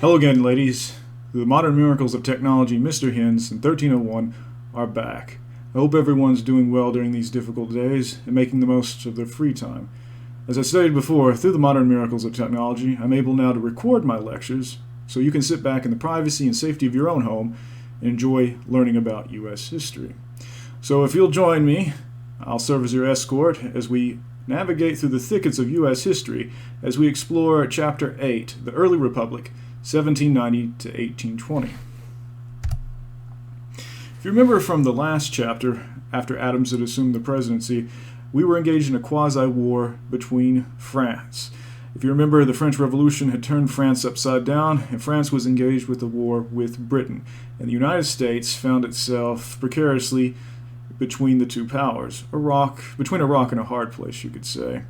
Hello again, ladies. The modern miracles of technology, Mr. Hens and 1301 are back. I hope everyone's doing well during these difficult days and making the most of their free time. As I stated before, through the modern miracles of technology, I'm able now to record my lectures so you can sit back in the privacy and safety of your own home and enjoy learning about U.S. history. So if you'll join me, I'll serve as your escort as we navigate through the thickets of U.S. history as we explore Chapter 8, the Early Republic, 1790 to 1820. If you remember from the last chapter, after Adams had assumed the presidency, we were engaged in a quasi-war between France. If you remember, the French Revolution had turned France upside down, and France was engaged with a war with Britain. And the United States found itself precariously between the two powers, between a rock and a hard place, you could say.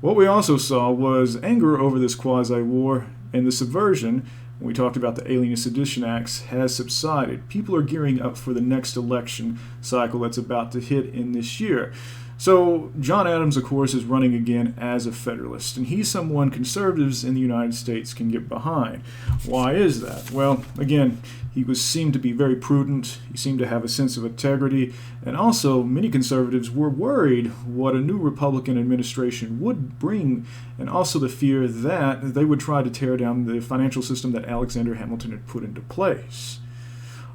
What we also saw was anger over this quasi-war, and the subversion, when we talked about the Alien and Sedition Acts, has subsided. People are gearing up for the next election cycle that's about to hit in this year. So John Adams, of course, is running again as a Federalist, and he's someone conservatives in the United States can get behind. Why is that? Well, again, he seemed to be very prudent, he seemed to have a sense of integrity, and also many conservatives were worried what a new Republican administration would bring, and also the fear that they would try to tear down the financial system that Alexander Hamilton had put into place.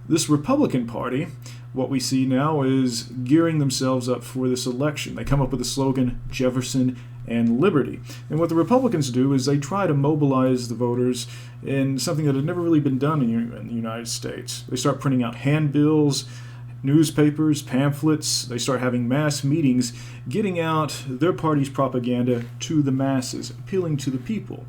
This Republican Party, what we see now, is gearing themselves up for this election. They come up with the slogan, Jefferson and Liberty. And what the Republicans do is they try to mobilize the voters in something that had never really been done in the United States. They start printing out handbills, newspapers, pamphlets. They start having mass meetings, getting out their party's propaganda to the masses, appealing to the people.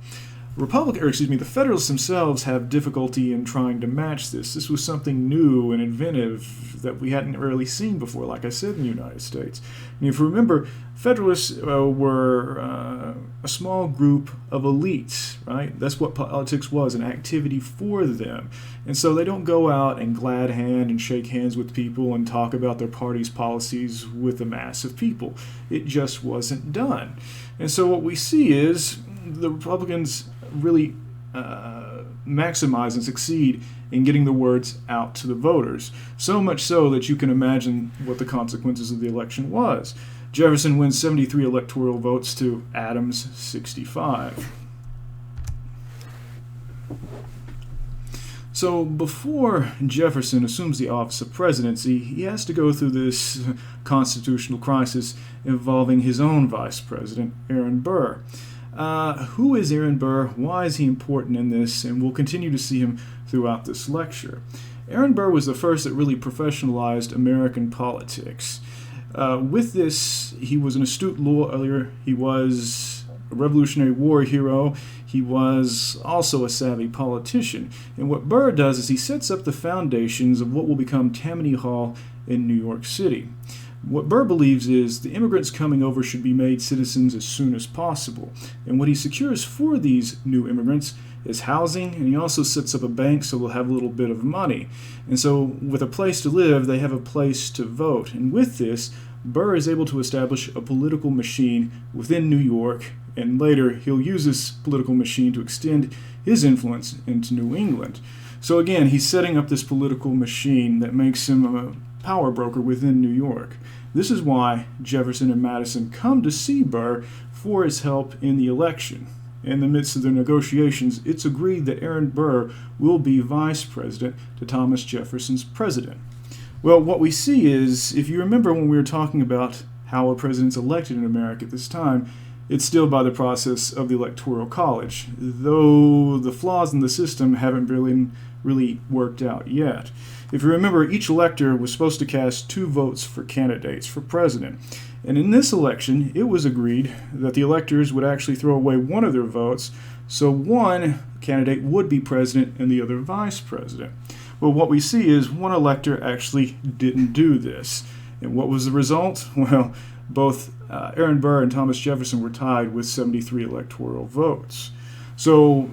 The Federalists themselves have difficulty in trying to match this. This was something new and inventive that we hadn't really seen before, like I said, in the United States. And if you remember, Federalists were a small group of elites, right? That's what politics was, an activity for them. And so they don't go out and glad hand and shake hands with people and talk about their party's policies with a mass of people. It just wasn't done. And so what we see is the Republicans really maximize and succeed in getting the words out to the voters. So much so that you can imagine what the consequences of the election was. Jefferson wins 73 electoral votes to Adams' 65. So before Jefferson assumes the office of presidency, he has to go through this constitutional crisis involving his own vice president, Aaron Burr. Who is Aaron Burr? Why is he important in this? And we'll continue to see him throughout this lecture. Aaron Burr was the first that really professionalized American politics. With this, he was an astute lawyer. He was a Revolutionary War hero. He was also a savvy politician. And what Burr does is he sets up the foundations of what will become Tammany Hall in New York City. What Burr believes is the immigrants coming over should be made citizens as soon as possible. And what he secures for these new immigrants is housing, and he also sets up a bank so they'll have a little bit of money. And so with a place to live, they have a place to vote. And with this, Burr is able to establish a political machine within New York, and later he'll use this political machine to extend his influence into New England. So again, he's setting up this political machine that makes him a power broker within New York. This is why Jefferson and Madison come to see Burr for his help in the election. In the midst of their negotiations, it's agreed that Aaron Burr will be vice president to Thomas Jefferson's president. Well, what we see is, if you remember when we were talking about how a president's elected in America at this time, it's still by the process of the Electoral College, though the flaws in the system haven't really worked out yet. If you remember, each elector was supposed to cast 2 votes for candidates for president. And in this election, it was agreed that the electors would actually throw away one of their votes, so one candidate would be president and the other vice president. Well, what we see is one elector actually didn't do this. And what was the result? Well, both Aaron Burr and Thomas Jefferson were tied with 73 electoral votes. So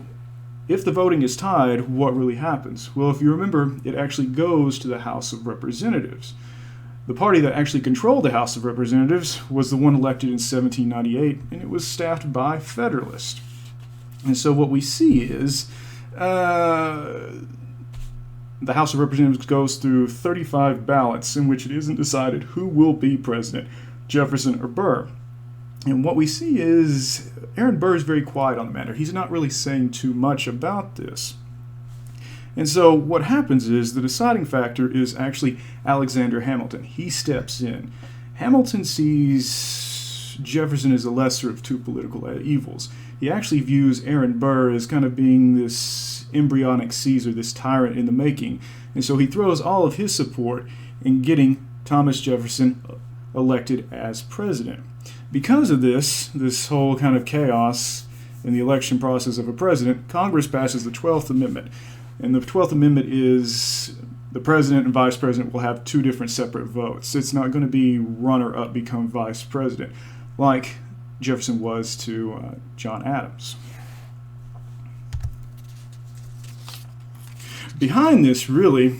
if the voting is tied, what really happens? Well, if you remember, it actually goes to the House of Representatives. The party that actually controlled the House of Representatives was the one elected in 1798, and it was staffed by Federalists. And so what we see is the House of Representatives goes through 35 ballots in which it isn't decided who will be president, Jefferson or Burr. And what we see is Aaron Burr is very quiet on the matter. He's not really saying too much about this. And so what happens is the deciding factor is actually Alexander Hamilton. He steps in. Hamilton sees Jefferson as the lesser of two political evils. He actually views Aaron Burr as kind of being this embryonic Caesar, this tyrant in the making. And so he throws all of his support in getting Thomas Jefferson elected as president. Because of this whole kind of chaos in the election process of a president, Congress passes the 12th Amendment. And the 12th Amendment is the president and vice president will have two different separate votes. It's not going to be runner-up become vice president, like Jefferson was to John Adams. Behind this, really,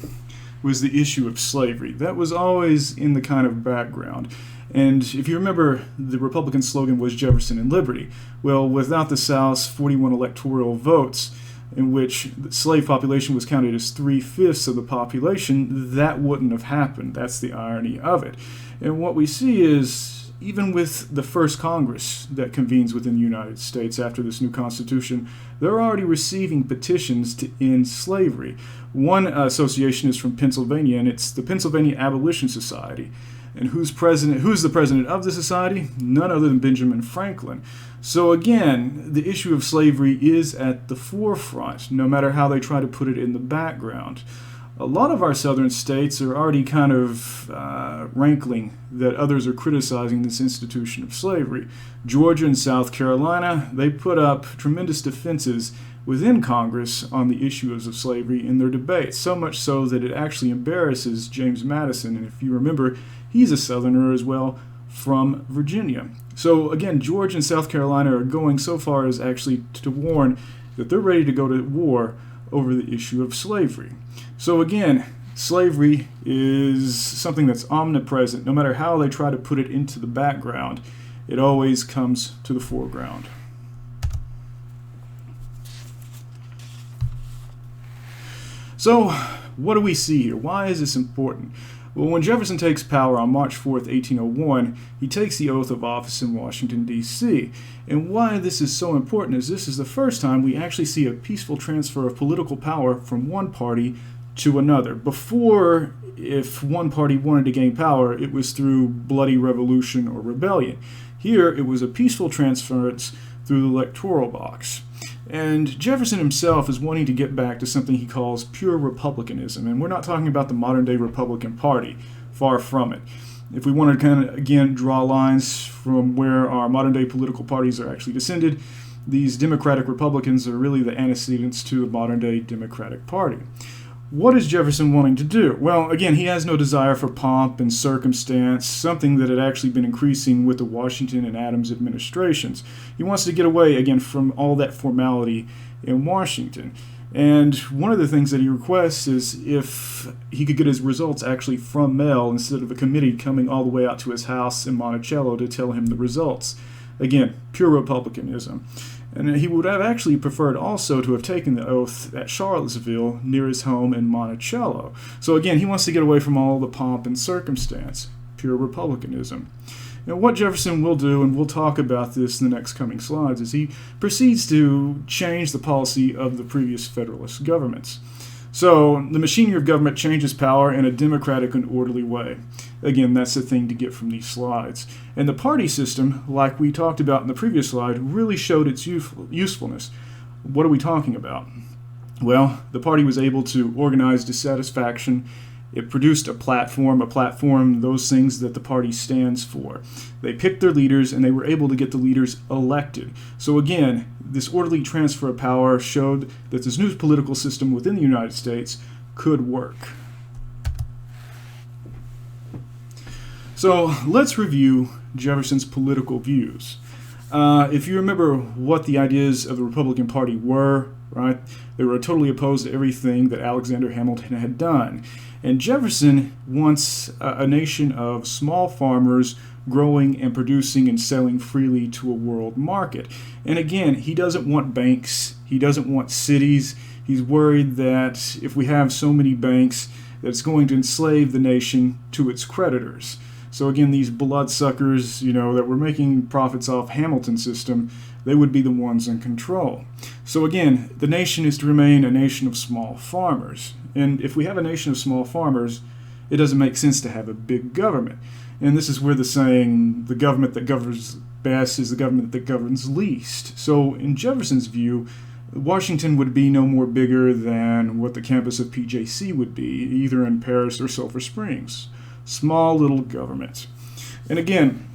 was the issue of slavery. That was always in the kind of background. And if you remember, the Republican slogan was Jefferson and Liberty. Well, without the South's 41 electoral votes, in which the slave population was counted as 3/5 of the population, that wouldn't have happened. That's the irony of it. And what we see is, even with the first Congress that convenes within the United States after this new Constitution, they're already receiving petitions to end slavery. One association is from Pennsylvania, and it's the Pennsylvania Abolition Society. And who's the president of the society? None other than Benjamin Franklin. So again, the issue of slavery is at the forefront, no matter how they try to put it in the background. A lot of our southern states are already kind of rankling that others are criticizing this institution of slavery. Georgia and South Carolina, they put up tremendous defenses within Congress on the issues of slavery in their debates, so much so that it actually embarrasses James Madison. And if you remember, he's a Southerner as well from Virginia. So again, Georgia and South Carolina are going so far as actually to warn that they're ready to go to war over the issue of slavery. So again, slavery is something that's omnipresent. No matter how they try to put it into the background, it always comes to the foreground. So, what do we see here? Why is this important? Well, when Jefferson takes power on March 4th, 1801, he takes the oath of office in Washington, D.C. And why this is so important is this is the first time we actually see a peaceful transfer of political power from one party to another. Before, if one party wanted to gain power, it was through bloody revolution or rebellion. Here, it was a peaceful transference through the electoral box. And Jefferson himself is wanting to get back to something he calls pure republicanism. And we're not talking about the modern-day Republican Party. Far from it. If we want to kind of, again, draw lines from where our modern-day political parties are actually descended, these Democratic Republicans are really the antecedents to the modern-day Democratic Party. What is Jefferson wanting to do? Well, again, he has no desire for pomp and circumstance, something that had actually been increasing with the Washington and Adams administrations. He wants to get away, again, from all that formality in Washington. And one of the things that he requests is if he could get his results actually from mail instead of a committee coming all the way out to his house in Monticello to tell him the results. Again, pure republicanism. And he would have actually preferred also to have taken the oath at Charlottesville near his home in Monticello. So again, he wants to get away from all the pomp and circumstance, pure republicanism. Now what Jefferson will do, and we'll talk about this in the next coming slides, is he proceeds to change the policy of the previous Federalist governments. So the machinery of government changes power in a democratic and orderly way. Again, that's the thing to get from these slides. And the party system, like we talked about in the previous slide, really showed its usefulness. What are we talking about? Well, the party was able to organize dissatisfaction. It produced a platform, those things that the party stands for. They picked their leaders, and they were able to get the leaders elected. So again, this orderly transfer of power showed that this new political system within the United States could work. So let's review Jefferson's political views. If you remember what the ideas of the Republican Party were, right? They were totally opposed to everything that Alexander Hamilton had done. And Jefferson wants a nation of small farmers growing and producing and selling freely to a world market. And again, he doesn't want banks. He doesn't want cities. He's worried that if we have so many banks, that it's going to enslave the nation to its creditors. So again, these bloodsuckers, that were making profits off Hamilton's system, they would be the ones in control. So again, the nation is to remain a nation of small farmers. And if we have a nation of small farmers, it doesn't make sense to have a big government. And this is where the saying, the government that governs best is the government that governs least. So in Jefferson's view, Washington would be no more bigger than what the campus of PJC would be, either in Paris or Sulphur Springs. Small little government. And again,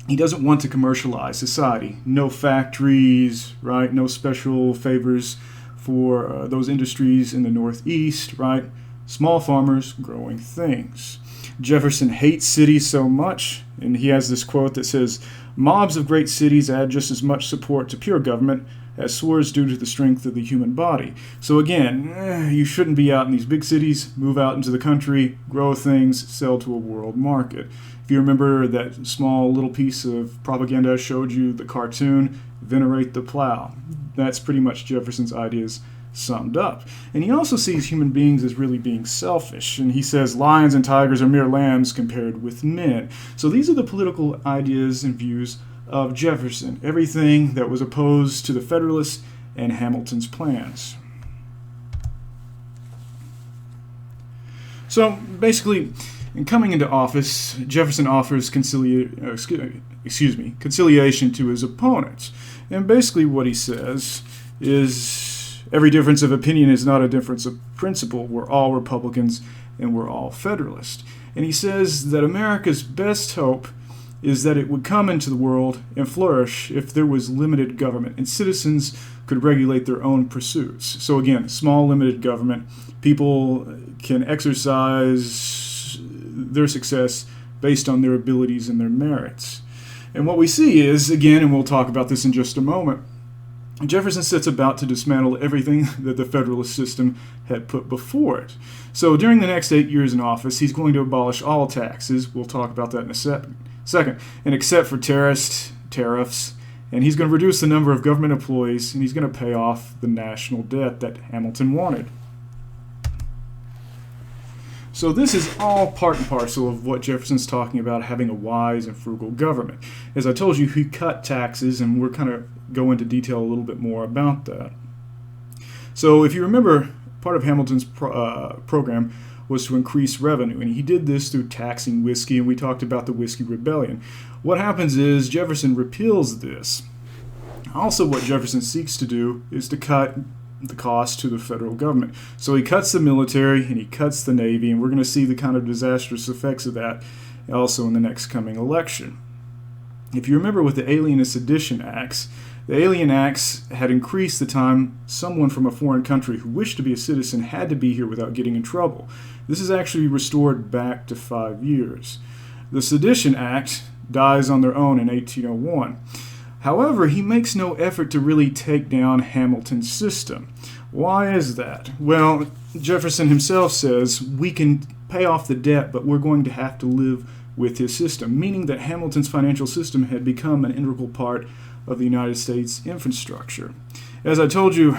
he doesn't want to commercialize society. No factories, right? No special favors for those industries in the Northeast, right? Small farmers growing things. Jefferson hates cities so much, and he has this quote that says, "Mobs of great cities add just as much support to pure government as swords do to the strength of the human body." So again, you shouldn't be out in these big cities. Move out into the country, grow things, sell to a world market. If you remember that small little piece of propaganda I showed you, the cartoon, venerate the plow. That's pretty much Jefferson's ideas summed up. And he also sees human beings as really being selfish. And he says lions and tigers are mere lambs compared with men. So these are the political ideas and views of Jefferson. Everything that was opposed to the Federalists and Hamilton's plans. So basically, in coming into office, Jefferson offers conciliation to his opponents. And basically what he says is, every difference of opinion is not a difference of principle. We're all Republicans and we're all Federalists. And he says that America's best hope is that it would come into the world and flourish if there was limited government and citizens could regulate their own pursuits. So again, small limited government, people can exercise their success based on their abilities and their merits. And what we see is, again, and we'll talk about this in just a moment, Jefferson sets about to dismantle everything that the Federalist system had put before it. So during the next 8 years in office, he's going to abolish all taxes. We'll talk about that in a second. And except for tariffs, and he's going to reduce the number of government employees, and he's going to pay off the national debt that Hamilton wanted. So this is all part and parcel of what Jefferson's talking about, having a wise and frugal government. As I told you, he cut taxes, and we're kind of go into detail a little bit more about that. So if you remember, part of Hamilton's program was to increase revenue, and he did this through taxing whiskey, and we talked about the Whiskey Rebellion. What happens is Jefferson repeals this. Also, what Jefferson seeks to do is to cut the cost to the federal government. So he cuts the military and he cuts the Navy, and we're going to see the kind of disastrous effects of that also in the next coming election. If you remember with the Alien and Sedition Acts, the Alien Acts had increased the time someone from a foreign country who wished to be a citizen had to be here without getting in trouble. This is actually restored back to 5 years. The Sedition Act dies on their own in 1801. However, he makes no effort to really take down Hamilton's system. Why is that? Well, Jefferson himself says we can pay off the debt, but we're going to have to live with his system, meaning that Hamilton's financial system had become an integral part of the United States infrastructure. As I told you,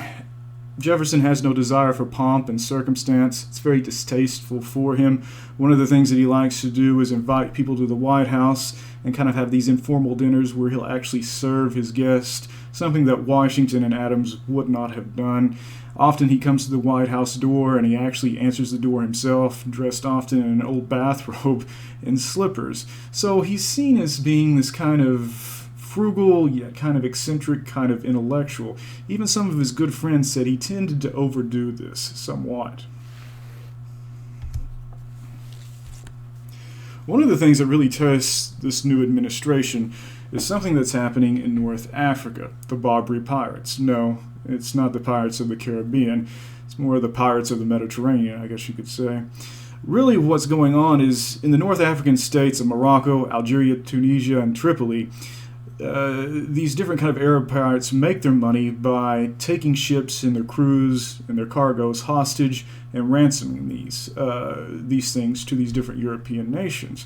Jefferson has no desire for pomp and circumstance. It's very distasteful for him. One of the things that he likes to do is invite people to the White House and kind of have these informal dinners where he'll actually serve his guests, something that Washington and Adams would not have done. Often he comes to the White House door and he actually answers the door himself, dressed often in an old bathrobe and slippers. So he's seen as being this kind of frugal, yet kind of eccentric, kind of intellectual. Even some of his good friends said he tended to overdo this somewhat. One of the things that really tests this new administration is something that's happening in North Africa, the Barbary pirates. No, it's not the pirates of the Caribbean. It's more the pirates of the Mediterranean, I guess you could say. Really what's going on is in the North African states of Morocco, Algeria, Tunisia, and Tripoli, these different kind of Arab pirates make their money by taking ships and their crews and their cargoes hostage and ransoming these things to these different European nations.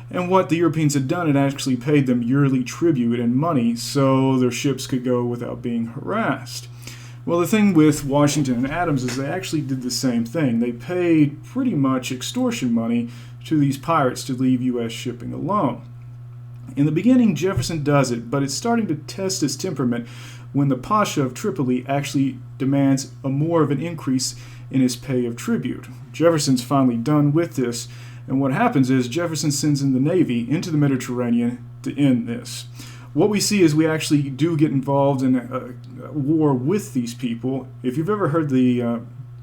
And what the Europeans had done, it actually paid them yearly tribute and money so their ships could go without being harassed. Well, the thing with Washington and Adams is they actually did the same thing. They paid pretty much extortion money to these pirates to leave U.S. shipping alone. In the beginning, Jefferson does it, but it's starting to test his temperament when the Pasha of Tripoli actually demands more of an increase in his pay of tribute. Jefferson's finally done with this, and what happens is Jefferson sends in the Navy into the Mediterranean to end this. What we see is we actually do get involved in a war with these people. If you've ever heard the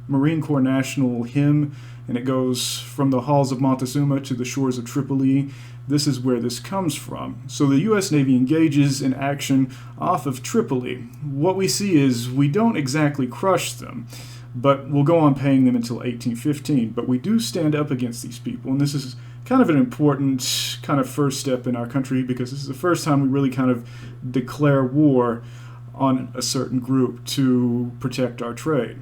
Marine Corps National Hymn, and it goes from the halls of Montezuma to the shores of Tripoli, this is where this comes from. So the U.S. Navy engages in action off of Tripoli. What we see is we don't exactly crush them, but we'll go on paying them until 1815. But we do stand up against these people, and this is kind of an important kind of first step in our country, because this is the first time we really kind of declare war on a certain group to protect our trade.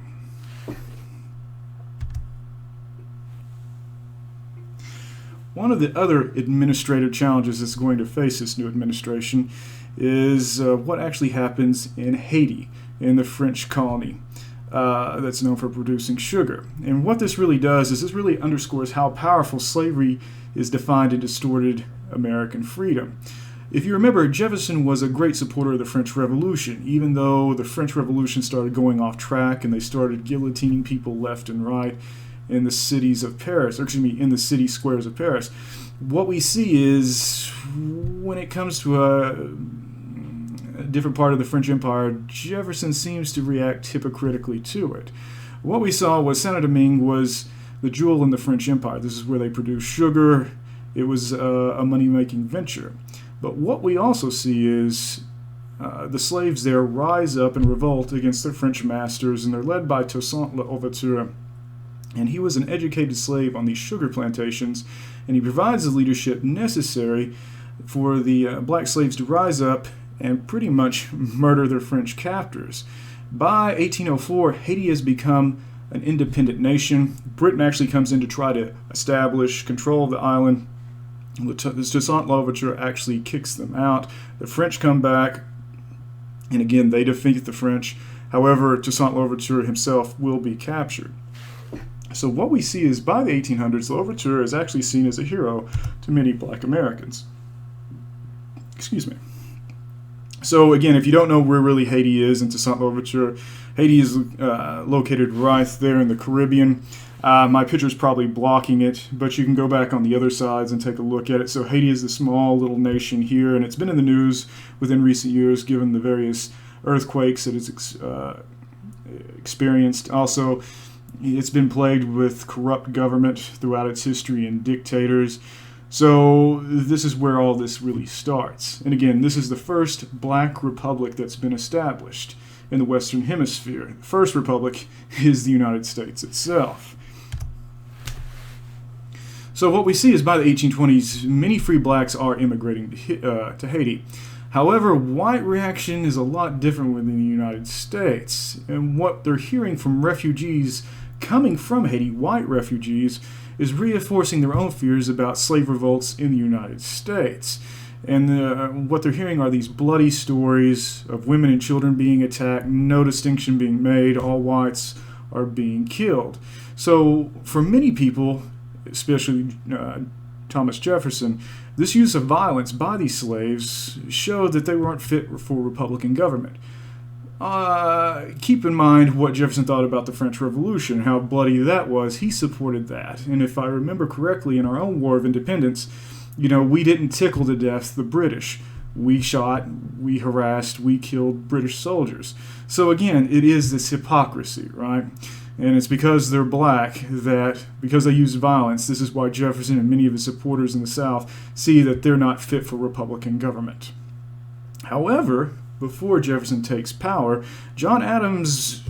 One of the other administrative challenges that's going to face this new administration is what actually happens in Haiti, in the French colony that's known for producing sugar. And what this really does is this really underscores how powerful slavery is defined and distorted American freedom. If you remember, Jefferson was a great supporter of the French Revolution, even though the French Revolution started going off track and they started guillotining people left and right in the cities of Paris, or excuse me, in the city squares of Paris. What we see is when it comes to a different part of the French Empire, Jefferson seems to react hypocritically to it. What we saw was Saint-Domingue was the jewel in the French Empire. This is where they produced sugar. It was a money-making venture. But what we also see is the slaves there rise up and revolt against their French masters, and they're led by Toussaint Louverture. And he was an educated slave on these sugar plantations, and he provides the leadership necessary for the black slaves to rise up and pretty much murder their French captors. By 1804, Haiti has become an independent nation. Britain actually comes in to try to establish control of the island. Toussaint Louverture actually kicks them out. The French come back, and again, they defeat the French. However, Toussaint Louverture himself will be captured. So what we see is by the 1800s, Louverture is actually seen as a hero to many black Americans. Excuse me. So again, if you don't know where really Haiti is and Toussaint Louverture, Haiti is located right there in the Caribbean. My picture's probably blocking it, but you can go back on the other sides and take a look at it. So Haiti is the small little nation here, and it's been in the news within recent years given the various earthquakes that it's experienced. Also, it's been plagued with corrupt government throughout its history and dictators. So this is where all this really starts. And again, this is the first black republic that's been established in the Western Hemisphere. The first republic is the United States itself. So what we see is by the 1820s, many free blacks are immigrating to Haiti. However, white reaction is a lot different within the United States. And what they're hearing from refugees coming from Haiti, white refugees, is reinforcing their own fears about slave revolts in the United States. And what they're hearing are these bloody stories of women and children being attacked, no distinction being made, all whites are being killed. So for many people, especially Thomas Jefferson, this use of violence by these slaves showed that they weren't fit for Republican government. Keep in mind what Jefferson thought about the French Revolution, how bloody that was. He supported that. And if I remember correctly, in our own War of Independence, we didn't tickle to death the British. We shot, we harassed, we killed British soldiers. So again, it is this hypocrisy, right? And it's because they're black that, because they use violence, this is why Jefferson and many of his supporters in the South see that they're not fit for Republican government. However, before Jefferson takes power, John Adams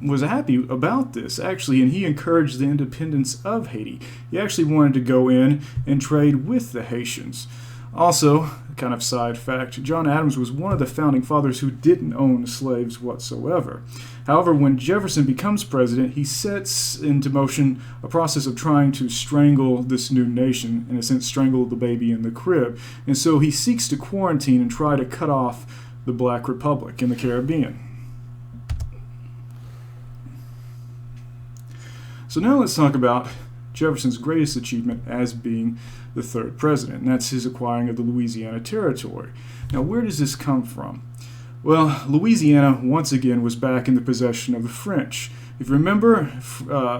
was happy about this, actually, and he encouraged the independence of Haiti. He actually wanted to go in and trade with the Haitians. Also, kind of side fact, John Adams was one of the founding fathers who didn't own slaves whatsoever. However, when Jefferson becomes president, he sets into motion a process of trying to strangle this new nation, in a sense, strangle the baby in the crib. And so he seeks to quarantine and try to cut off the Black Republic in the Caribbean. So now let's talk about Jefferson's greatest achievement as being the third president, and that's his acquiring of the Louisiana Territory. Now, where does this come from? Well, Louisiana, once again, was back in the possession of the French. If you remember,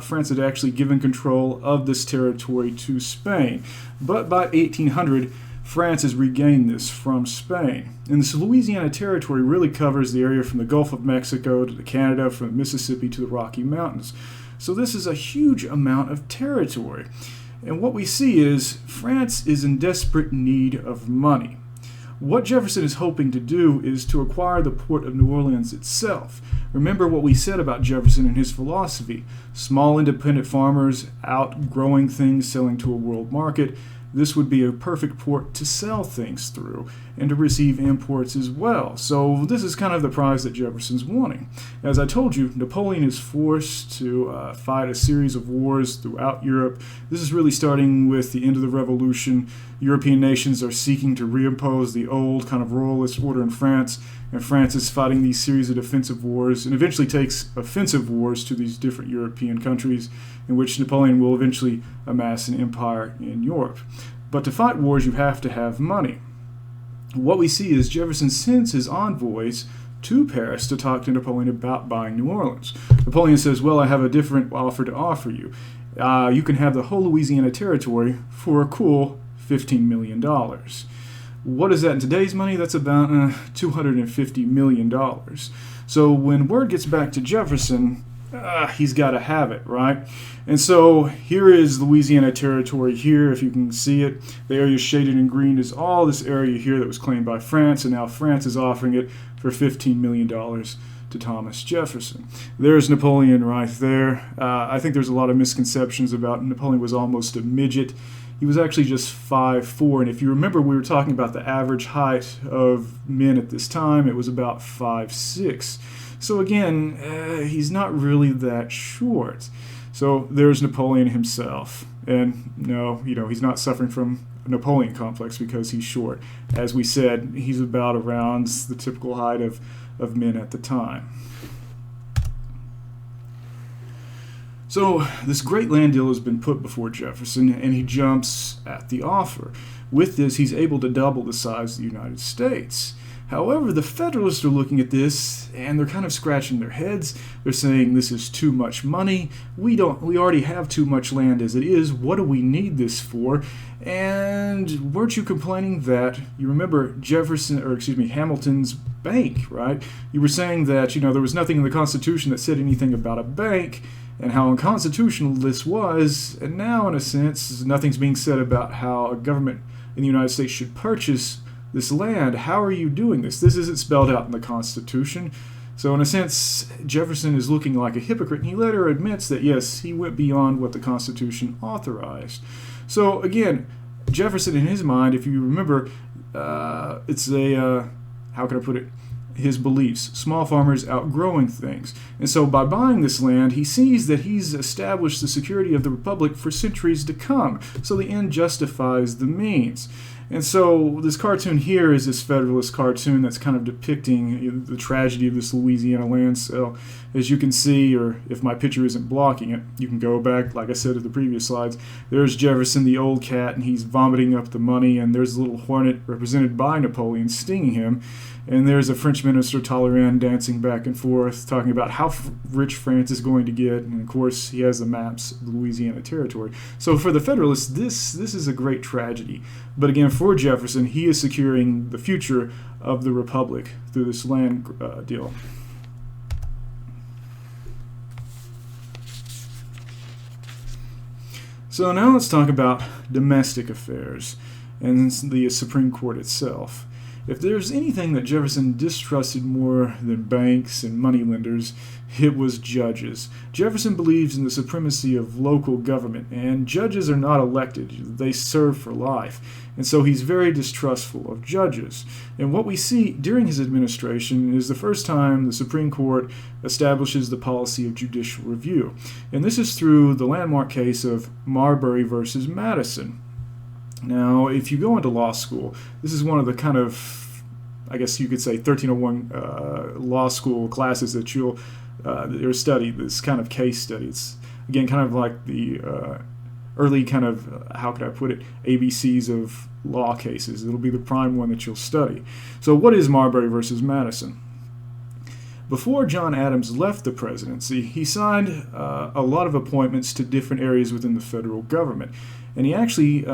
France had actually given control of this territory to Spain, but by 1800, France has regained this from Spain. And this Louisiana Territory really covers the area from the Gulf of Mexico to Canada, from the Mississippi to the Rocky Mountains. So this is a huge amount of territory. And what we see is France is in desperate need of money. What Jefferson is hoping to do is to acquire the port of New Orleans itself. Remember what we said about Jefferson and his philosophy. Small independent farmers outgrowing things, selling to a world market. This would be a perfect port to sell things through and to receive imports as well. So this is kind of the prize that Jefferson's wanting. As I told you, Napoleon is forced to fight a series of wars throughout Europe. This is really starting with the end of the Revolution. European nations are seeking to reimpose the old kind of royalist order in France, and France is fighting these series of defensive wars and eventually takes offensive wars to these different European countries, in which Napoleon will eventually amass an empire in Europe. But to fight wars, you have to have money. What we see is Jefferson sends his envoys to Paris to talk to Napoleon about buying New Orleans. Napoleon says, well, I have a different offer to offer you. You can have the whole Louisiana Territory for a cool $15 million. What is that in today's money? That's about $250 million. So when word gets back to Jefferson, he's got to have it, right? And so here is Louisiana Territory here, if you can see it. The area shaded in green is all this area here that was claimed by France, and now France is offering it for $15 million to Thomas Jefferson. There's Napoleon right there. I think there's a lot of misconceptions about Napoleon was almost a midget. He was actually just 5'4", and if you remember, we were talking about the average height of men at this time. It was about 5'6". So again, he's not really that short. So there's Napoleon himself. And no, he's not suffering from a Napoleon complex because he's short. As we said, he's about around the typical height of men at the time. So this great land deal has been put before Jefferson, and he jumps at the offer. With this, he's able to double the size of the United States. However, the Federalists are looking at this, and they're kind of scratching their heads. They're saying, this is too much money. We already have too much land as it is. What do we need this for? And weren't you complaining that, you remember Hamilton's bank, right? You were saying that, there was nothing in the Constitution that said anything about a bank, and how unconstitutional this was, and now, in a sense, nothing's being said about how a government in the United States should purchase this land. How are you doing this? This isn't spelled out in the Constitution. So in a sense, Jefferson is looking like a hypocrite, and he later admits that, yes, he went beyond what the Constitution authorized. So again, Jefferson, in his mind, if you remember, it's how can I put it? His beliefs, small farmers outgrowing things. And so by buying this land, he sees that he's established the security of the Republic for centuries to come. So the end justifies the means. And so this cartoon here is this Federalist cartoon that's kind of depicting the tragedy of this Louisiana land sale. As you can see, or if my picture isn't blocking it, you can go back, like I said, to the previous slides. There's Jefferson, the old cat, and he's vomiting up the money, and there's a little hornet represented by Napoleon stinging him. And there's a French minister, Talleyrand, dancing back and forth, talking about how rich France is going to get. And, of course, he has the maps of the Louisiana Territory. So for the Federalists, this is a great tragedy. But again, for Jefferson, he is securing the future of the Republic through this land deal. So now let's talk about domestic affairs and the Supreme Court itself. If there's anything that Jefferson distrusted more than banks and moneylenders, it was judges. Jefferson believes in the supremacy of local government, and judges are not elected. They serve for life. And so he's very distrustful of judges. And what we see during his administration is the first time the Supreme Court establishes the policy of judicial review. And this is through the landmark case of Marbury versus Madison. Now, if you go into law school, this is one of the kind of, I guess you could say, 1301 law school classes that you'll study, this kind of case study. It's Again, kind of like the early kind of, how could I put it, ABCs of law cases. It'll be the prime one that you'll study. So what is Marbury versus Madison? Before John Adams left the presidency, he signed a lot of appointments to different areas within the federal government. And he actually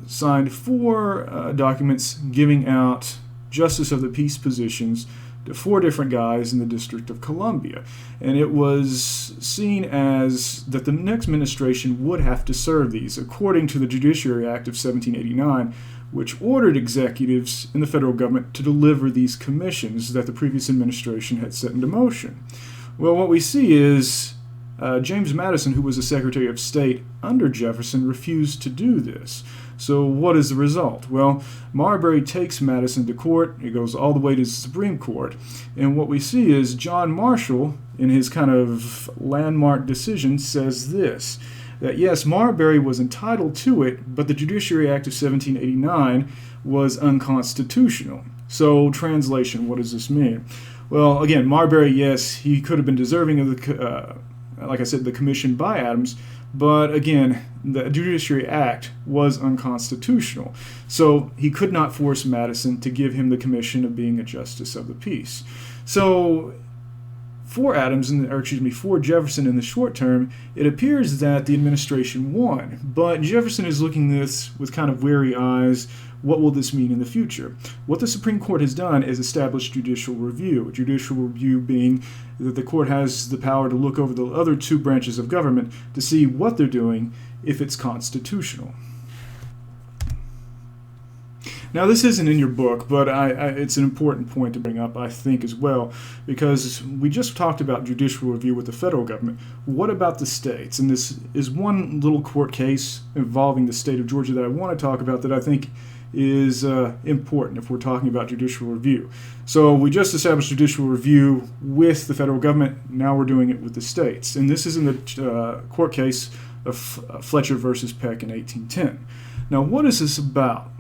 signed 4 documents giving out Justice of the Peace positions to 4 different guys in the District of Columbia. And it was seen as that the next administration would have to serve these, according to the Judiciary Act of 1789, which ordered executives in the federal government to deliver these commissions that the previous administration had set into motion. Well, what we see is James Madison, who was the Secretary of State under Jefferson, refused to do this. So what is the result? Well, Marbury takes Madison to court. It goes all the way to the Supreme Court. And what we see is John Marshall, in his kind of landmark decision, says this, that yes, Marbury was entitled to it, but the Judiciary Act of 1789 was unconstitutional. So, translation, what does this mean? Well, again, Marbury, yes, he could have been deserving of the, like I said, the commission by Adams, but again, the Judiciary Act was unconstitutional. So he could not force Madison to give him the commission of being a justice of the peace. So for Jefferson in the short term, it appears that the administration won. But Jefferson is looking at this with kind of wary eyes. What will this mean in the future? What the Supreme Court has done is establish judicial review. Judicial review being that the court has the power to look over the other 2 branches of government to see what they're doing, if it's constitutional. Now, this isn't in your book, but it's an important point to bring up, I think, as well, because we just talked about judicial review with the federal government. What about the states? And this is one little court case involving the state of Georgia that I want to talk about that I think is important if we're talking about judicial review. So we just established judicial review with the federal government. Now we're doing it with the states. And this is in the court case of Fletcher versus Peck in 1810. Now, what is this about?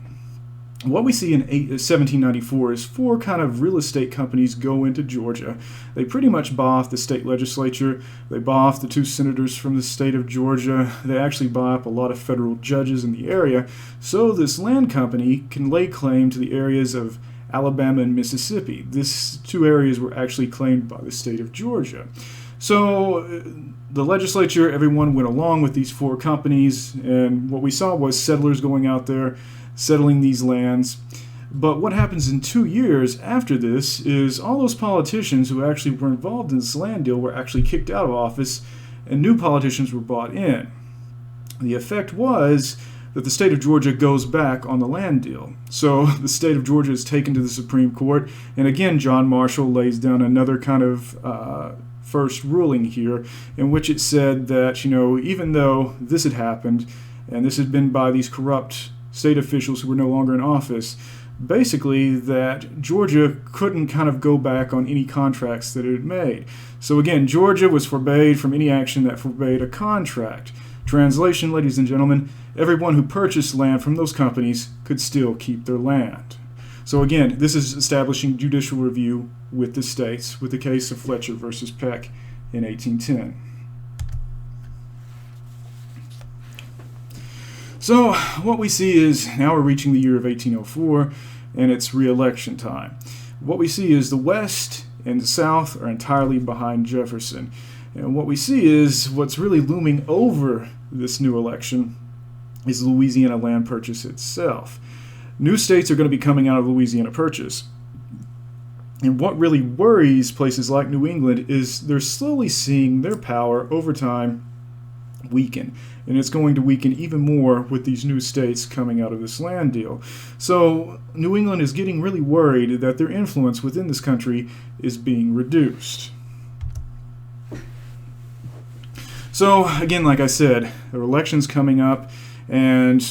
What we see in 1794 is 4 kind of real estate companies go into Georgia. They pretty much buy off the state legislature. They buy off the 2 senators from the state of Georgia. They actually buy up a lot of federal judges in the area. So this land company can lay claim to the areas of Alabama and Mississippi. These 2 areas were actually claimed by the state of Georgia. So the legislature, everyone went along with these 4 companies, and what we saw was settlers going out there, settling these lands. But what happens in 2 years after this is all those politicians who actually were involved in this land deal were actually kicked out of office, and new politicians were brought in. The effect was that the state of Georgia goes back on the land deal. So the state of Georgia is taken to the Supreme Court, and again, John Marshall lays down another kind of first ruling here, in which it said that, even though this had happened, and this had been by these corrupt state officials who were no longer in office, basically that Georgia couldn't kind of go back on any contracts that it had made. So again, Georgia was forbade from any action that forbade a contract. Translation, ladies and gentlemen, everyone who purchased land from those companies could still keep their land. So again, this is establishing judicial review with the states, with the case of Fletcher versus Peck in 1810. So what we see is now we're reaching the year of 1804, and it's re-election time. What we see is the West and the South are entirely behind Jefferson. And what we see is what's really looming over this new election is the Louisiana land purchase itself. New states are going to be coming out of Louisiana Purchase. And what really worries places like New England is they're slowly seeing their power over time weaken. And it's going to weaken even more with these new states coming out of this land deal. So New England is getting really worried that their influence within this country is being reduced. So again, like I said, there are elections coming up, and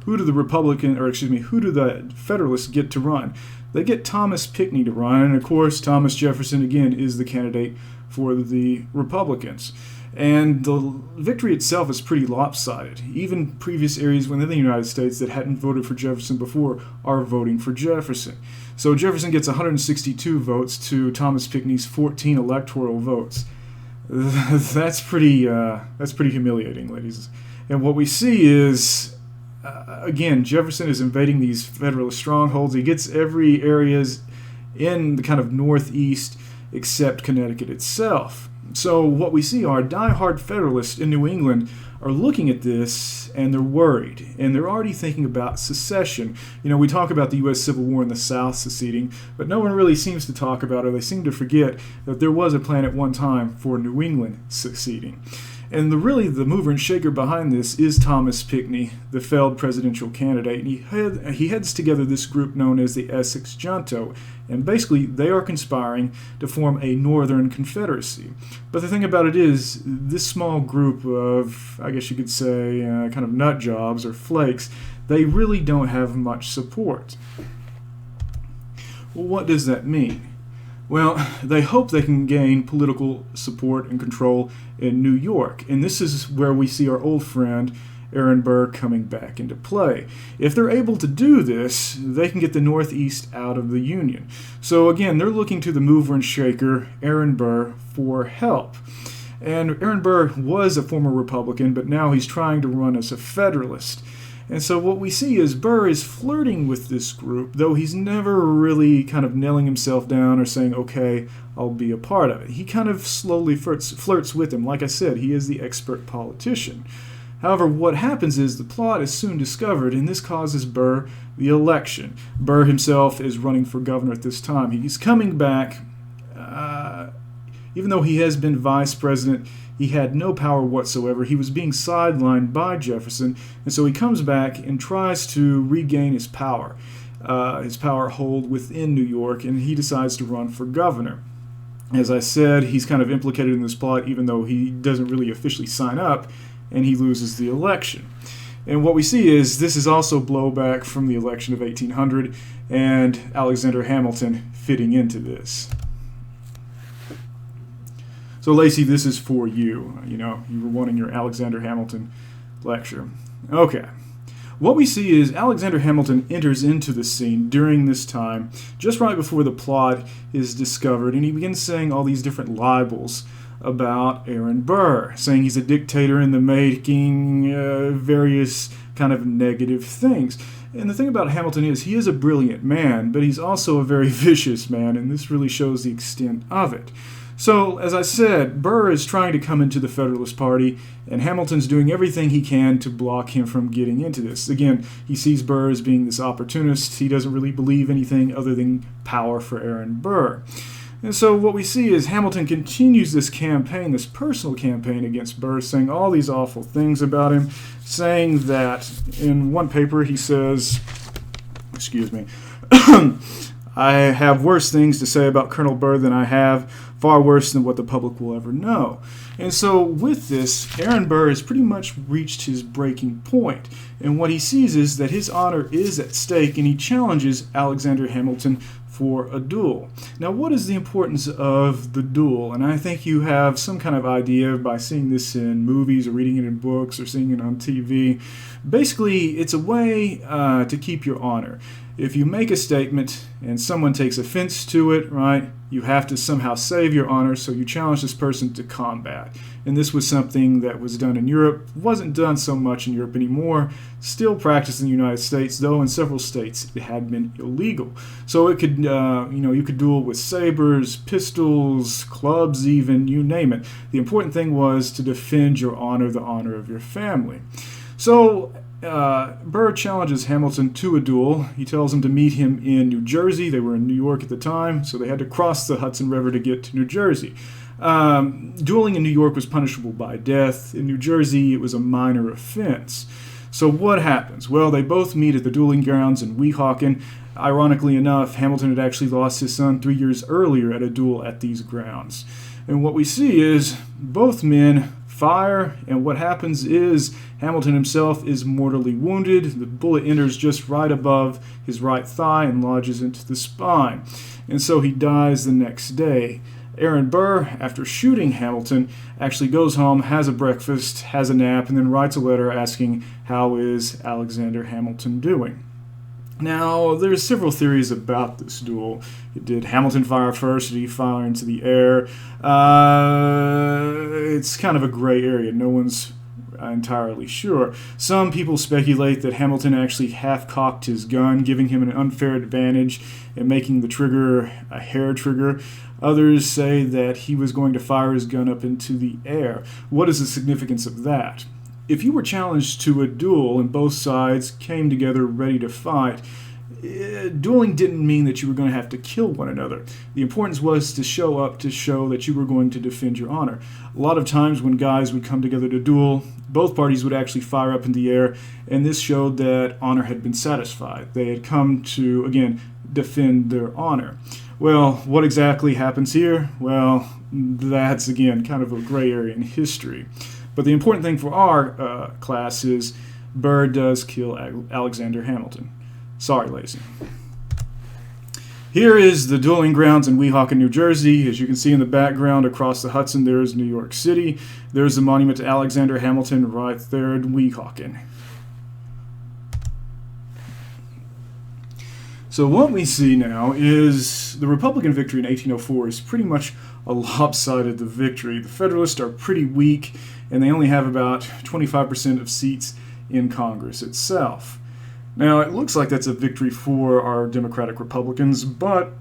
who do the Federalists get to run? They get Thomas Pinckney to run, and of course Thomas Jefferson again is the candidate for the Republicans. And the victory itself is pretty lopsided. Even previous areas within the United States that hadn't voted for Jefferson before are voting for Jefferson. So Jefferson gets 162 votes to Thomas Pinckney's 14 electoral votes. That's pretty humiliating, ladies. And what we see is, again, Jefferson is invading these Federalist strongholds. He gets every areas in the kind of Northeast except Connecticut itself. So what we see are diehard Federalists in New England are looking at this and they're worried, and they're already thinking about secession. You know, we talk about the U.S. Civil War in the South seceding, but no one really seems to talk about, or they seem to forget, that there was a plan at one time for New England seceding. And the mover and shaker behind this is Thomas Pinckney, the failed presidential candidate. And he heads together this group known as the Essex Junto. And basically, they are conspiring to form a Northern Confederacy. But the thing about it is, this small group of, I guess you could say, kind of nut jobs or flakes, they really don't have much support. Well, what does that mean? Well, they hope they can gain political support and control in New York. And this is where we see our old friend Aaron Burr coming back into play. If they're able to do this, they can get the Northeast out of the Union. So again, they're looking to the mover and shaker, Aaron Burr, for help. And Aaron Burr was a former Republican, but now he's trying to run as a Federalist. And so what we see is Burr is flirting with this group, though he's never really kind of nailing himself down or saying, okay, I'll be a part of it. He kind of slowly flirts with him. Like I said, he is the expert politician. However, what happens is the plot is soon discovered, and this causes Burr the election. Burr himself is running for governor at this time. He's coming back. Even though he has been vice president, he had no power whatsoever. He was being sidelined by Jefferson, and so he comes back and tries to regain his power hold within New York, and he decides to run for governor. As I said, he's kind of implicated in this plot, even though he doesn't really officially sign up, and he loses the election. And what we see is this is also blowback from the election of 1800 and Alexander Hamilton fitting into this. So, Lacey, this is for you. You know, you were wanting your Alexander Hamilton lecture. Okay. What we see is Alexander Hamilton enters into the scene during this time, just right before the plot is discovered, and he begins saying all these different libels about Aaron Burr, saying he's a dictator in the making, various kind of negative things. And the thing about Hamilton is he is a brilliant man, but he's also a very vicious man, and this really shows the extent of it. So, as I said, Burr is trying to come into the Federalist Party, and Hamilton's doing everything he can to block him from getting into this. Again, he sees Burr as being this opportunist. He doesn't really believe anything other than power for Aaron Burr. And so what we see is Hamilton continues this campaign, this personal campaign against Burr, saying all these awful things about him, saying that in one paper he says, I have worse things to say about Colonel Burr than I have, far worse than what the public will ever know. And so with this, Aaron Burr has pretty much reached his breaking point. And what he sees is that his honor is at stake, and he challenges Alexander Hamilton for a duel. Now, what is the importance of the duel? And I think you have some kind of idea by seeing this in movies or reading it in books or seeing it on TV. Basically, it's a way to keep your honor. If you make a statement and someone takes offense to it, right, you have to somehow save your honor, so you challenge this person to combat. And this was something that was done in Europe. Wasn't done so much in Europe anymore. Still practiced in the United States, though in several states it had been illegal. So it could, you could duel with sabers, pistols, clubs, even, you name it. The important thing was to defend your honor, the honor of your family. So Burr challenges Hamilton to a duel. He tells him to meet him in New Jersey. They were in New York at the time, so they had to cross the Hudson River to get to New Jersey. Dueling in New York was punishable by death. In New Jersey, it was a minor offense. So what happens? Well, they both meet at the dueling grounds in Weehawken. Ironically enough, Hamilton had actually lost his son 3 years earlier at a duel at these grounds. And what we see is both men fire, and what happens is Hamilton himself is mortally wounded. The bullet enters just right above his right thigh and lodges into the spine. And so he dies the next day. Aaron Burr, after shooting Hamilton, actually goes home, has a breakfast, has a nap, and then writes a letter asking, how is Alexander Hamilton doing? Now, there's several theories about this duel. Did Hamilton fire first? Did he fire into the air? It's kind of a gray area. No one's entirely sure. Some people speculate that Hamilton actually half-cocked his gun, giving him an unfair advantage and making the trigger a hair trigger. Others say that he was going to fire his gun up into the air. What is the significance of that? If you were challenged to a duel and both sides came together ready to fight, dueling didn't mean that you were going to have to kill one another. The importance was to show up to show that you were going to defend your honor. A lot of times when guys would come together to duel, both parties would actually fire up in the air, and this showed that honor had been satisfied. They had come to, again, defend their honor. Well, what exactly happens here? Well, that's, again, kind of a gray area in history. But the important thing for our class is Burr does kill Alexander Hamilton. Sorry, lazy. Here is the dueling grounds in Weehawken, New Jersey. As you can see in the background across the Hudson, there is New York City. There's the monument to Alexander Hamilton right there in Weehawken. So what we see now is the Republican victory in 1804 is pretty much a lopsided victory. The Federalists are pretty weak, and they only have about 25% of seats in Congress itself. Now, it looks like that's a victory for our Democratic Republicans, but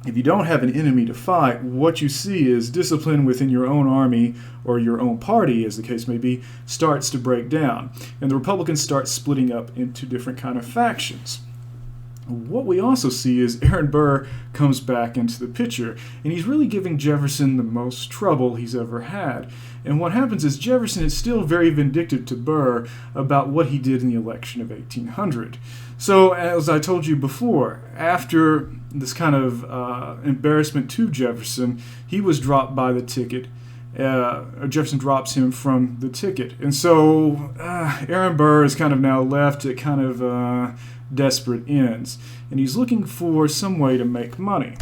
if you don't have an enemy to fight, what you see is discipline within your own army, or your own party, as the case may be, starts to break down, and the Republicans start splitting up into different kind of factions. What we also see is Aaron Burr comes back into the picture, and he's really giving Jefferson the most trouble he's ever had. And what happens is Jefferson is still very vindictive to Burr about what he did in the election of 1800. So, as I told you before, after this kind of embarrassment to Jefferson, he was dropped by the ticket. Jefferson drops him from the ticket. And so Aaron Burr is kind of now left at kind of desperate ends, and he's looking for some way to make money.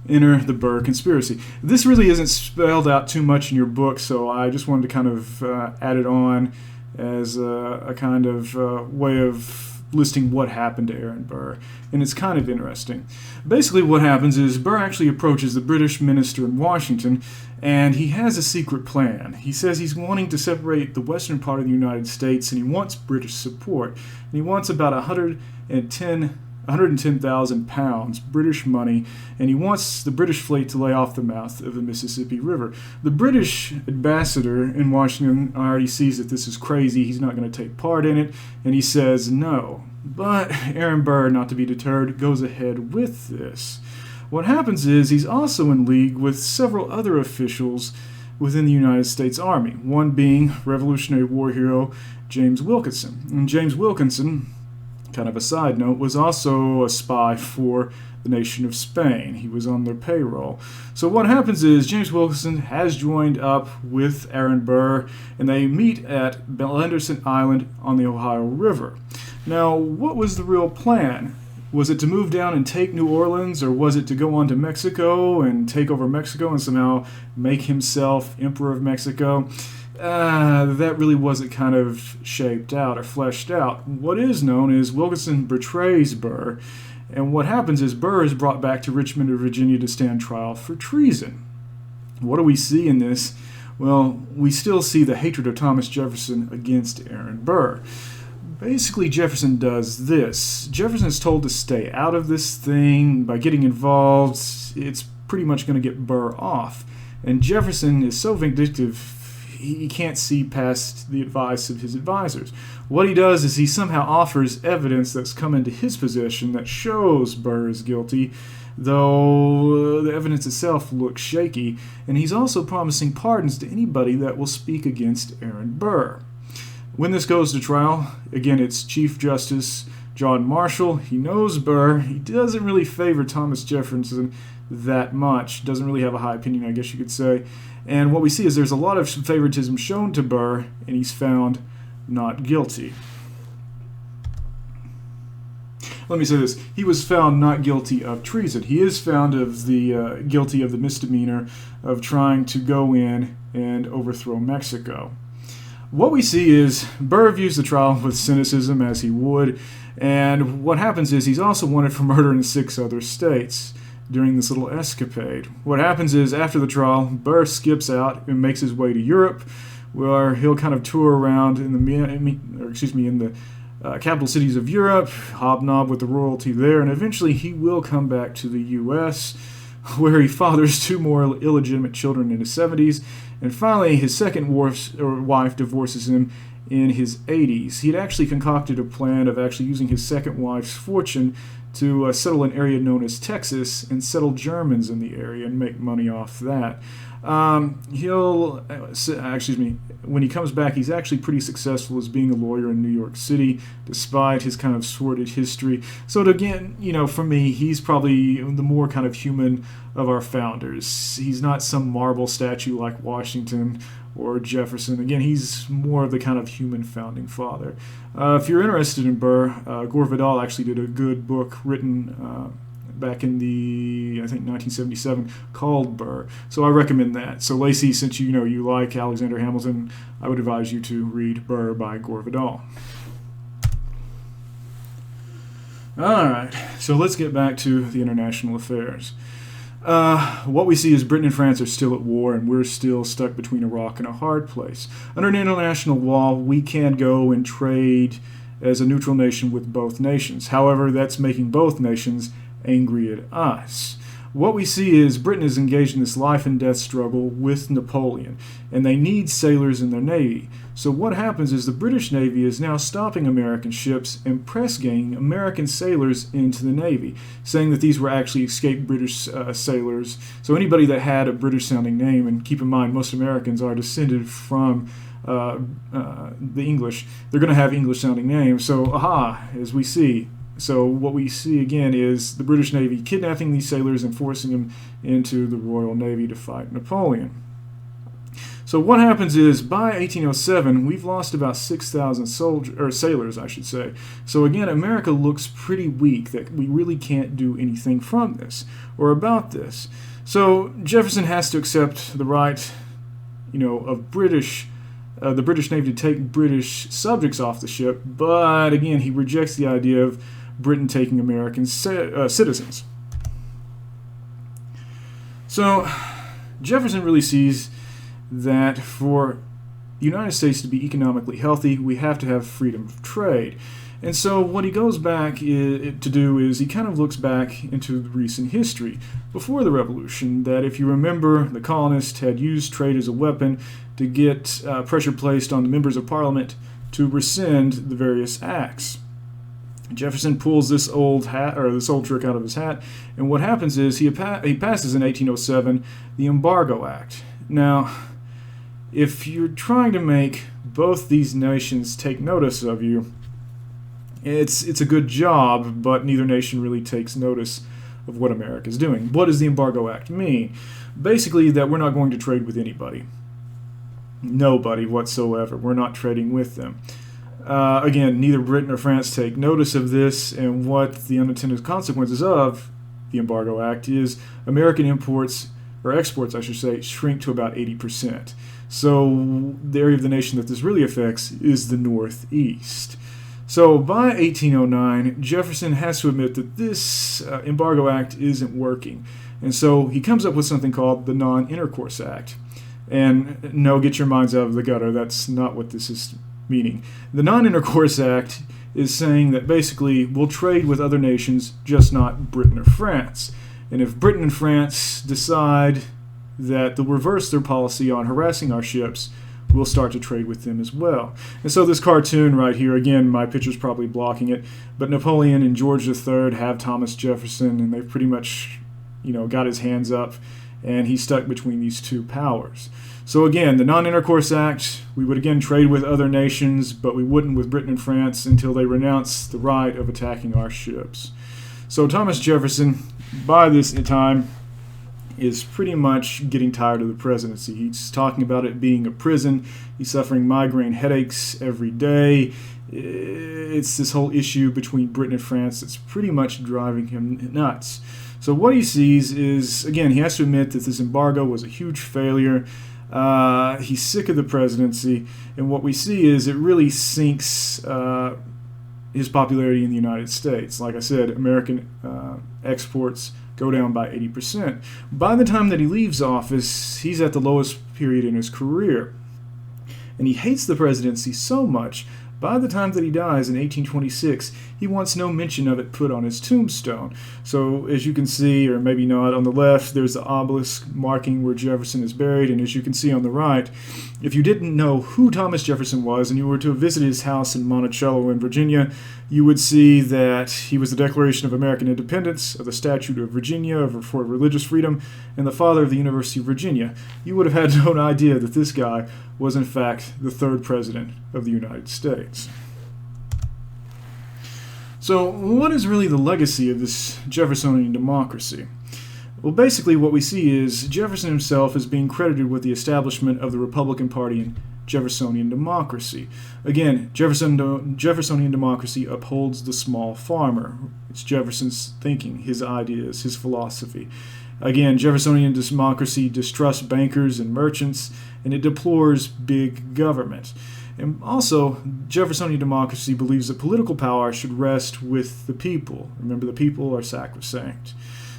Enter the Burr conspiracy. This really isn't spelled out too much in your book, so I just wanted to kind of add it on as a kind of way of listing what happened to Aaron Burr, and it's kind of interesting. Basically what happens is Burr actually approaches the British minister in Washington, and he has a secret plan. He says he's wanting to separate the western part of the United States, and he wants British support. And he wants about 110,000 pounds, British money, and he wants the British fleet to lay off the mouth of the Mississippi River. The British ambassador in Washington already sees that this is crazy. He's not going to take part in it, and he says no. But Aaron Burr, not to be deterred, goes ahead with this. What happens is he's also in league with several other officials within the United States Army, one being Revolutionary War hero James Wilkinson. And James Wilkinson, kind of a side note, was also a spy for the nation of Spain. He was on their payroll. So what happens is James Wilkinson has joined up with Aaron Burr, and they meet at Henderson Island on the Ohio River. Now, what was the real plan? Was it to move down and take New Orleans, or was it to go on to Mexico and take over Mexico and somehow make himself Emperor of Mexico? That really wasn't kind of shaped out or fleshed out. What is known is Wilkinson betrays Burr, and what happens is Burr is brought back to Richmond, Virginia to stand trial for treason. What do we see in this? Well, we still see the hatred of Thomas Jefferson against Aaron Burr. Basically, Jefferson does this. Jefferson is told to stay out of this thing. By getting involved, it's pretty much going to get Burr off. And Jefferson is so vindictive, he can't see past the advice of his advisors. What he does is he somehow offers evidence that's come into his possession that shows Burr is guilty, though the evidence itself looks shaky. And he's also promising pardons to anybody that will speak against Aaron Burr. When this goes to trial, again, it's Chief Justice John Marshall. He knows Burr. He doesn't really favor Thomas Jefferson that much. Doesn't really have a high opinion, I guess you could say. And what we see is there's a lot of favoritism shown to Burr, and he's found not guilty. Let me say this. He was found not guilty of treason. He is found of the guilty of the misdemeanor of trying to go in and overthrow Mexico. What we see is Burr views the trial with cynicism, as he would, and what happens is he's also wanted for murder in 6 other states during this little escapade. What happens is after the trial, Burr skips out and makes his way to Europe, where he'll kind of tour around in the capital cities of Europe, hobnob with the royalty there, and eventually he will come back to the U.S., where he fathers 2 more illegitimate children in his 70s, and finally his second wife divorces him in his 80s. He'd actually concocted a plan of actually using his second wife's fortune to settle an area known as Texas and settle Germans in the area and make money off that. When he comes back, he's actually pretty successful as being a lawyer in New York City, despite his kind of sordid history. So again, for me, he's probably the more kind of human of our founders. He's not some marble statue like Washington or Jefferson. Again, he's more of the kind of human founding father. If you're interested in Burr, Gore Vidal actually did a good book written back in the, I think, 1977, called Burr. So I recommend that. So Lacey, since you like Alexander Hamilton, I would advise you to read Burr by Gore Vidal. All right, so let's get back to the international affairs. What we see is Britain and France are still at war, and we're still stuck between a rock and a hard place. Under an international law, we can go and trade as a neutral nation with both nations. However, that's making both nations angry at us. What we see is Britain is engaged in this life and death struggle with Napoleon, and they need sailors in their navy. So what happens is the British Navy is now stopping American ships and press-ganging American sailors into the Navy, saying that these were actually escaped British sailors. So anybody that had a British-sounding name, and keep in mind most Americans are descended from the English, they're going to have English-sounding names. So, as we see. So what we see again is the British Navy kidnapping these sailors and forcing them into the Royal Navy to fight Napoleon. So what happens is by 1807 we've lost about 6,000 sailors, I should say. So again, America looks pretty weak, that we really can't do anything from this or about this. So Jefferson has to accept the right, of the British Navy to take British subjects off the ship, but again, he rejects the idea of Britain taking American citizens. So Jefferson really sees that for the United States to be economically healthy, we have to have freedom of trade. And so what he goes back to do is he kind of looks back into recent history before the Revolution, that if you remember, the colonists had used trade as a weapon to get pressure placed on the members of Parliament to rescind the various acts. Jefferson pulls this old trick out of his hat, and what happens is he passes in 1807 the Embargo Act. Now, if you're trying to make both these nations take notice of you, it's a good job, but neither nation really takes notice of what America's doing. What does the Embargo Act mean? Basically, that we're not going to trade with anybody. Nobody whatsoever. We're not trading with them. Again, neither Britain or France take notice of this, and what the unintended consequences of the Embargo Act is American exports, I should say, shrink to about 80%. So the area of the nation that this really affects is the Northeast. So by 1809, Jefferson has to admit that this Embargo Act isn't working. And so he comes up with something called the Non-Intercourse Act. And no, get your minds out of the gutter. That's not what this is meaning. The Non-Intercourse Act is saying that basically we'll trade with other nations, just not Britain or France. And if Britain and France decide that they'll reverse their policy on harassing our ships, we'll start to trade with them as well. And so this cartoon right here, again, my picture's probably blocking it, but Napoleon and George III have Thomas Jefferson, and they've pretty much, got his hands up, and he's stuck between these two powers. So again, the Non-Intercourse Act, we would again trade with other nations, but we wouldn't with Britain and France until they renounce the right of attacking our ships. So Thomas Jefferson, by this time, is pretty much getting tired of the presidency. He's talking about it being a prison. He's suffering migraine headaches every day. It's this whole issue between Britain and France that's pretty much driving him nuts. So what he sees is, again, he has to admit that this embargo was a huge failure. He's sick of the presidency, and what we see is it really sinks his popularity in the United States. Like I said, American exports go down by 80%. By the time that he leaves office, he's at the lowest period in his career. And he hates the presidency so much, by the time that he dies in 1826, he wants no mention of it put on his tombstone. So as you can see, or maybe not, on the left there's the obelisk marking where Jefferson is buried, and as you can see on the right, if you didn't know who Thomas Jefferson was and you were to visit his house in Monticello in Virginia, you would see that he was the Declaration of American Independence, of the Statute of Virginia for religious freedom, and the father of the University of Virginia. You would have had no idea that this guy was in fact the third president of the United States. So what is really the legacy of this Jeffersonian democracy? Well, basically what we see is Jefferson himself is being credited with the establishment of the Republican Party and Jeffersonian democracy. Again, Jeffersonian democracy upholds the small farmer. It's Jefferson's thinking, his ideas, his philosophy. Again, Jeffersonian democracy distrusts bankers and merchants, and it deplores big government. And also, Jeffersonian democracy believes that political power should rest with the people. Remember, the people are sacrosanct.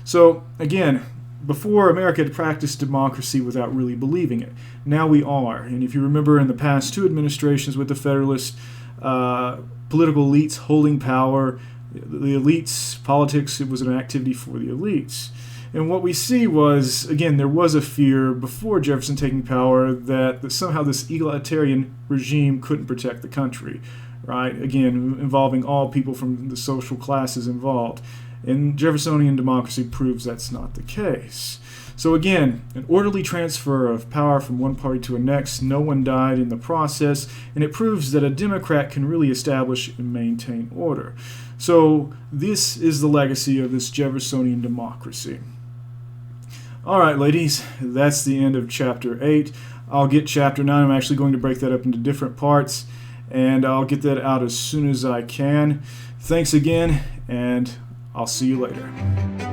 So, again, before America had practiced democracy without really believing it. Now we are. And if you remember in the past two administrations with the Federalist, political elites holding power, the elites, politics, it was an activity for the elites. And what we see was, again, there was a fear before Jefferson taking power that somehow this egalitarian regime couldn't protect the country, right? Again, involving all people from the social classes involved. And Jeffersonian democracy proves that's not the case. So again, an orderly transfer of power from one party to the next, no one died in the process, and it proves that a Democrat can really establish and maintain order. So this is the legacy of this Jeffersonian democracy. All right, ladies, that's the end of Chapter 8. I'll get Chapter 9. I'm actually going to break that up into different parts, and I'll get that out as soon as I can. Thanks again, and I'll see you later.